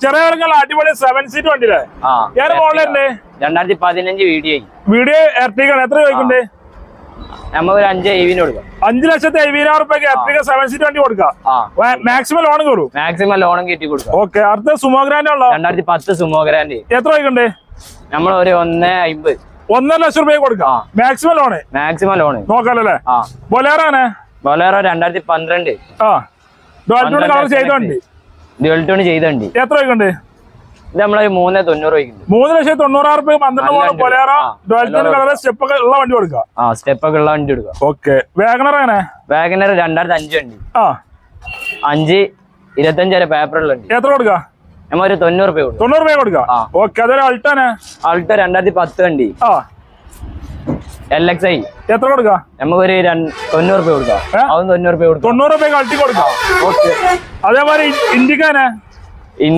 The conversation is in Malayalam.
ചെറിയ അടിപൊളി 7 സീറ്റ് വണ്ടിയില്ലേ? ഏറെ മോഡലുണ്ട്? 2015 വീഡിയോ എർട്ടിഗ എത്ര ചോദിക്കണ്ടേ? നമുക്ക് 5,70,000 കൊടുക്കാം. 5,70,000 രൂപയ്ക്ക് എർട്ടിഗ 7 സീറ്റ് വണ്ടി കൊടുക്കാം. മാക്സിമം ലോണും കയറും. മാക്സിമം ലോണും കയറ്റി കൊടുക്കാം. ഓക്കെ. അടുത്ത സുമോ ഗ്രാൻഡ് ഉള്ള 2010 സുമോ ഗ്രാൻഡ് എത്ര ചോദിക്കണ്ടേ? നമ്മൾ ഒരു 1,50,000 1.5 ലക്ഷം രൂപ കൊടുക്കാം. മാക്സിമം ലോണ് നോക്കാലല്ലേ? ബൊലേറോ ആണ്? ബൊലേറോ 2012 കളർ ചെയ്തോണ്ട് ചെയ്തോണ്ട് എത്ര ചോദിക്കണ്ടേ? ഇത് നമ്മളൊരു 3,90,000 3,90,000 രൂപ 12 ബൊലേറോ കളർ സ്റ്റെപ്പ് ഒക്കെ ഉള്ള വണ്ടി കൊടുക്കാം. സ്റ്റെപ്പ് ഒക്കെ ഉള്ള വണ്ടി കൊടുക്കാം. ഓക്കെ. വാഗണർ ആണ്? വാഗണർ 2005 വണ്ടി. 5,25 വരെ പേപ്പറുള്ള വണ്ടി. എത്ര കൊടുക്കാം? നമ്മ ഒരു 90 രൂപ കൊടുക്കാം. ഓക്കെ. അതൊരു അൾട്ടാണ്? അൾട്ടോ 2010 വണ്ടി. LXi എത്ര കൊടുക്കാം? നമുക്കൊരു 90 രൂപ കൊടുക്കാം. അതും 90 രൂപ കൊടുക്കാം. 90 രൂപയ്ക്ക് അൾട്ടി കൊടുക്കാം. ഓക്കെ. അതേമാതിരി ഇൻഡിക്കാന്